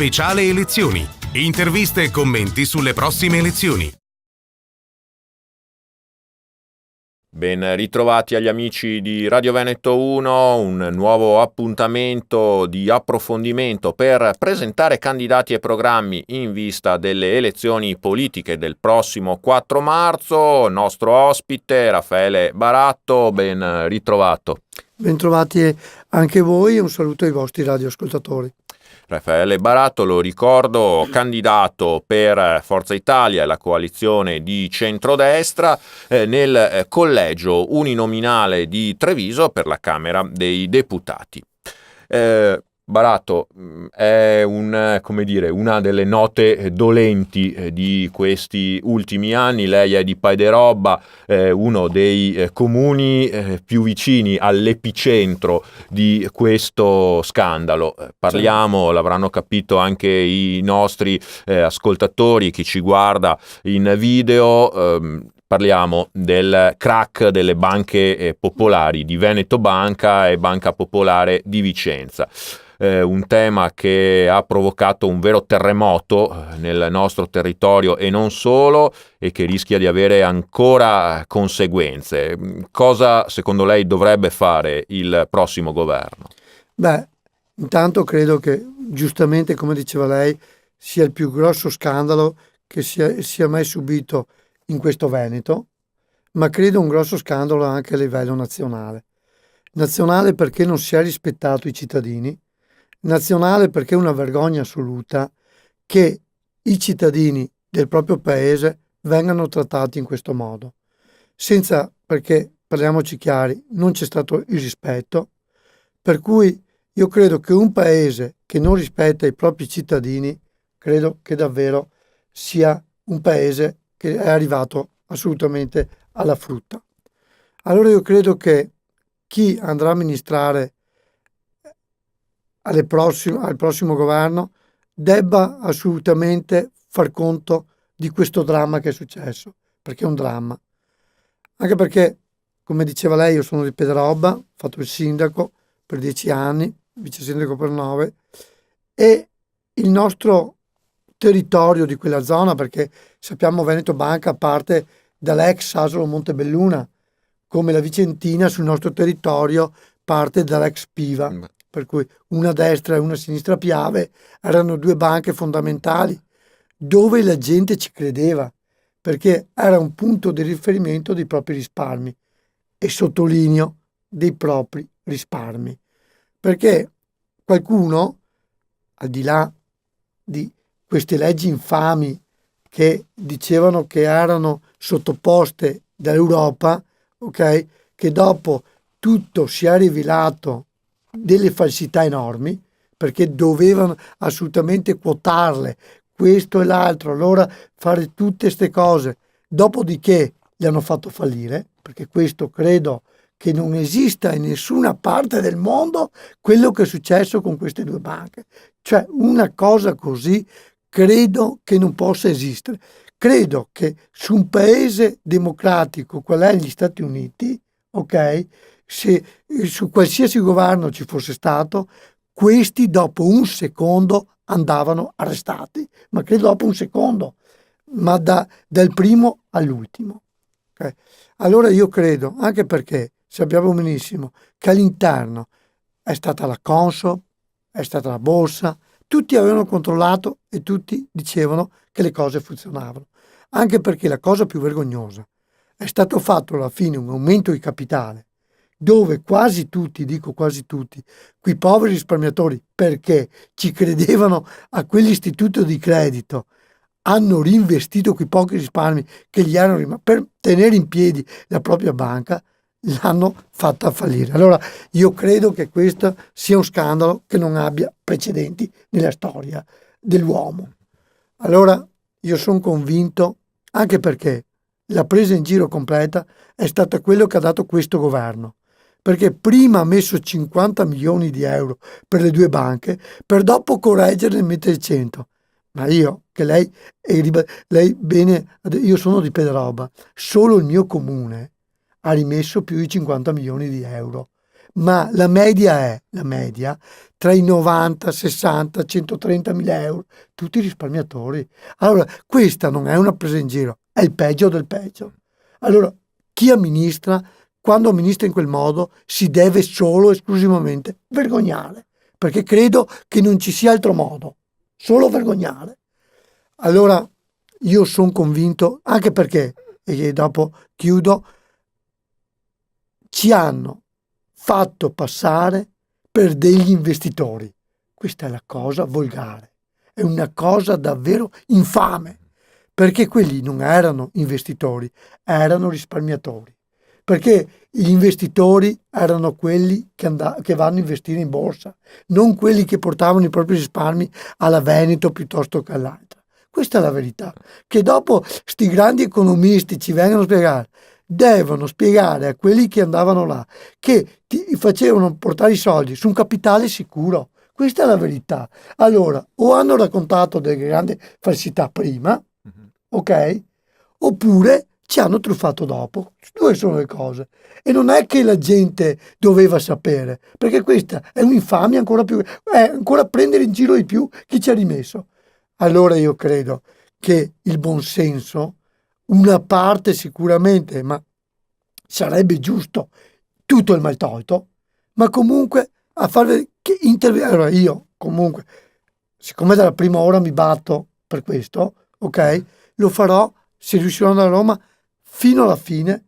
speciale elezioni. Interviste e commenti sulle prossime elezioni. Ben ritrovati agli amici di Radio Veneto 1, un nuovo appuntamento di approfondimento per presentare candidati e programmi in vista delle elezioni politiche del prossimo 4 marzo. Nostro ospite Raffaele Baratto, ben ritrovato. Ben trovati anche voi e un saluto ai vostri radioascoltatori. Raffaele Baratto, lo ricordo, candidato per Forza Italia e la coalizione di centrodestra nel collegio uninominale di Treviso per la Camera dei Deputati. Baratto è una delle note dolenti di questi ultimi anni. Lei è di Paederobba, uno dei comuni più vicini all'epicentro di questo scandalo. Parliamo, l'avranno capito anche i nostri ascoltatori, chi ci guarda in video. Parliamo del crack delle banche popolari di Veneto Banca e Banca Popolare di Vicenza. Un tema che ha provocato un vero terremoto nel nostro territorio e non solo, e che rischia di avere ancora conseguenze. Cosa secondo lei dovrebbe fare il prossimo governo? Intanto credo che, giustamente come diceva lei, sia il più grosso scandalo che sia mai subito in questo Veneto, ma credo un grosso scandalo anche a livello nazionale. Nazionale perché non si è rispettato i cittadini, nazionale perché è una vergogna assoluta che i cittadini del proprio paese vengano trattati in questo modo, perché, parliamoci chiari, non c'è stato il rispetto, per cui io credo che un paese che non rispetta i propri cittadini, credo che davvero sia un paese che è arrivato assolutamente alla frutta. Allora io credo che chi andrà a amministrare al prossimo governo debba assolutamente far conto di questo dramma che è successo, perché è un dramma. Anche perché, come diceva lei, io sono di Paederobba, ho fatto il sindaco per 10 anni, vice sindaco per 9, e il nostro territorio di quella zona, perché sappiamo Veneto Banca parte dall'ex Asolo Montebelluna, come la Vicentina sul nostro territorio parte dall'ex Piva, per cui una a destra e una a sinistra Piave erano due banche fondamentali dove la gente ci credeva, perché era un punto di riferimento dei propri risparmi, e sottolineo dei propri risparmi, perché qualcuno, al di là di queste leggi infami che dicevano che erano sottoposte dall'Europa, ok, che dopo tutto si è rivelato delle falsità enormi, perché dovevano assolutamente quotarle, questo e l'altro, allora fare tutte queste cose, dopodiché li hanno fatto fallire, perché questo credo che non esista in nessuna parte del mondo quello che è successo con queste due banche. Cioè una cosa così credo che non possa esistere. Credo che su un paese democratico qual è gli Stati Uniti, ok, se su qualsiasi governo ci fosse stato, questi dopo un secondo andavano arrestati, ma credo dopo un secondo, ma dal primo all'ultimo. Okay? Allora io credo, anche perché sappiamo benissimo che all'interno è stata la Consob, è stata la Borsa, tutti avevano controllato e tutti dicevano che le cose funzionavano. Anche perché la cosa più vergognosa è stato fatto alla fine un aumento di capitale dove quasi tutti, dico quasi tutti, quei poveri risparmiatori, perché ci credevano a quell'istituto di credito, hanno reinvestito quei pochi risparmi che gli erano rimasti per tenere in piedi la propria banca, l'hanno fatta fallire. Allora io credo che questo sia un scandalo che non abbia precedenti nella storia dell'uomo. Allora io sono convinto, anche perché la presa in giro completa è stata quello che ha dato questo governo, perché prima ha messo 50 milioni di euro per le due banche, per dopo correggerle e mettere 100. Ma io, che lei bene, io sono di Paederobba, solo il mio comune ha rimesso più di 50 milioni di euro. ma la media tra i 90, 60, 130 mila euro, tutti risparmiatori. Allora, questa non è una presa in giro, è il peggio del peggio. Allora, chi amministra, quando amministra in quel modo, si deve solo esclusivamente vergognare, perché credo che non ci sia altro modo, solo vergognare. Allora, io sono convinto, anche perché, e dopo chiudo, ci hanno fatto passare per degli investitori. Questa è la cosa volgare, è una cosa davvero infame, perché quelli non erano investitori, erano risparmiatori, perché gli investitori erano quelli che vanno a investire in borsa, non quelli che portavano i propri risparmi alla Veneto piuttosto che all'altra. Questa è la verità, che dopo sti grandi economisti ci vengono a spiegare, devono spiegare a quelli che andavano là che ti facevano portare i soldi su un capitale sicuro. Questa è la verità. Allora, o hanno raccontato delle grandi falsità prima, ok? Oppure ci hanno truffato dopo. Due sono le cose. E non è che la gente doveva sapere, perché questa è un'infamia ancora più, è ancora prendere in giro di più chi ci ha rimesso. Allora io credo che il buonsenso, una parte sicuramente, ma sarebbe giusto tutto il mal tolto, ma comunque a far vedere che allora io comunque, siccome dalla prima ora mi batto per questo, ok, lo farò se riuscirò ad andare a Roma fino alla fine,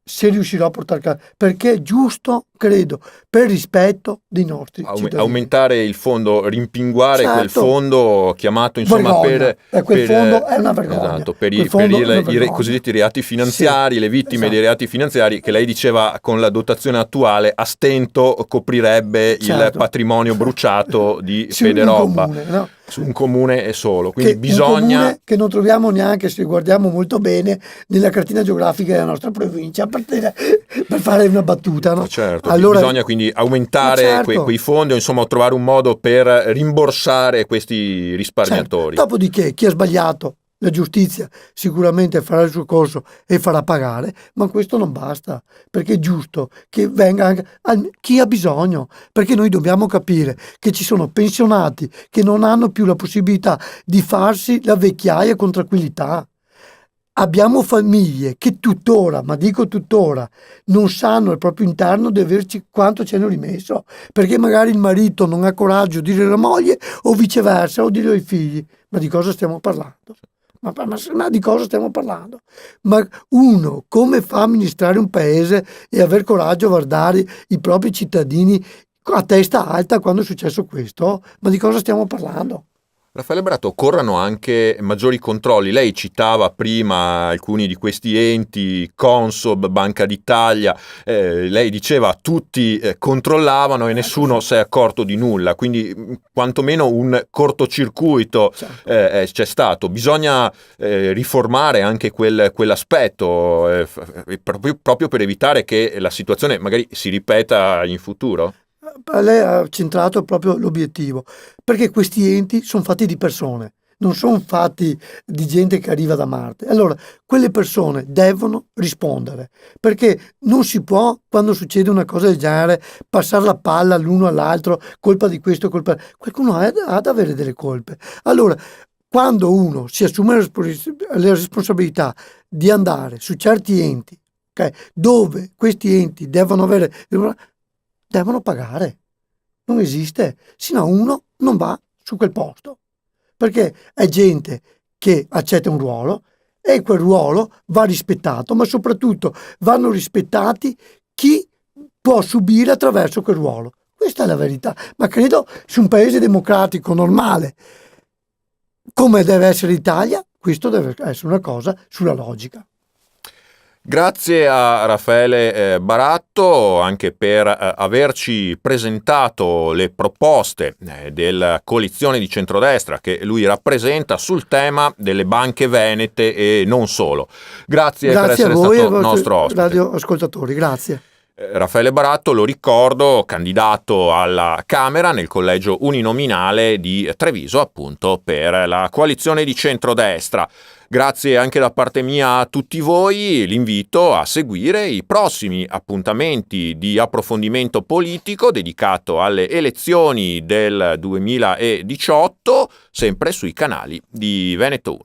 se riuscirò a portare a casa, perché è giusto, credo, per rispetto dei nostri cittadini. Aumentare il fondo, rimpinguare quel fondo chiamato insomma vergogna. Quel fondo è una vergogna. Esatto, per i cosiddetti reati finanziari, le vittime dei reati finanziari, che lei diceva con la dotazione attuale a stento coprirebbe il patrimonio bruciato di Federoba. No? Su un comune e solo, quindi bisogna... Un comune che non troviamo neanche, se guardiamo molto bene, nella cartina geografica della nostra provincia, per fare una battuta, no? Certo, allora, bisogna quindi aumentare quei fondi, o insomma trovare un modo per rimborsare questi risparmiatori. Dopodiché chi ha sbagliato, la giustizia sicuramente farà il suo corso e farà pagare, ma questo non basta, perché è giusto che venga anche chi ha bisogno, perché noi dobbiamo capire che ci sono pensionati che non hanno più la possibilità di farsi la vecchiaia con tranquillità. Abbiamo famiglie che tuttora, ma dico tuttora, non sanno al proprio interno di averci quanto ci hanno rimesso, perché magari il marito non ha coraggio di dire alla moglie o viceversa, o dire ai figli. Ma di cosa stiamo parlando? Ma di cosa stiamo parlando? Ma uno come fa a amministrare un paese e aver coraggio a guardare i propri cittadini a testa alta quando è successo questo? Ma di cosa stiamo parlando? Raffaele Barato, occorrono anche maggiori controlli. Lei citava prima alcuni di questi enti, Consob, Banca d'Italia, lei diceva tutti controllavano e nessuno si è accorto di nulla, quindi quantomeno un cortocircuito c'è stato. Bisogna riformare anche quell'aspetto proprio per evitare che la situazione magari si ripeta in futuro? Lei ha centrato proprio l'obiettivo, perché questi enti sono fatti di persone, non sono fatti di gente che arriva da Marte. Allora, quelle persone devono rispondere, perché non si può, quando succede una cosa del genere, passare la palla l'uno all'altro, colpa di questo, colpa... Qualcuno ha ad avere delle colpe. Allora, quando uno si assume le responsabilità di andare su certi enti, okay, dove questi enti devono pagare, non esiste, sino uno non va su quel posto, perché è gente che accetta un ruolo e quel ruolo va rispettato, ma soprattutto vanno rispettati chi può subire attraverso quel ruolo. Questa è la verità, ma credo su un paese democratico normale come deve essere l'Italia, questo deve essere una cosa sulla logica. Grazie a Raffaele Baratto anche per averci presentato le proposte della coalizione di centrodestra che lui rappresenta sul tema delle banche venete e non solo. Grazie per essere stato nostro ospite. Radio ascoltatori, grazie. Raffaele Baratto, lo ricordo, candidato alla Camera nel collegio uninominale di Treviso, appunto per la coalizione di centrodestra. Grazie anche da parte mia a tutti voi, l'invito a seguire i prossimi appuntamenti di approfondimento politico dedicato alle elezioni del 2018, sempre sui canali di Veneto 1.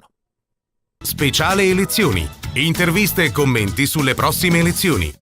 Speciale elezioni. Interviste e commenti sulle prossime elezioni.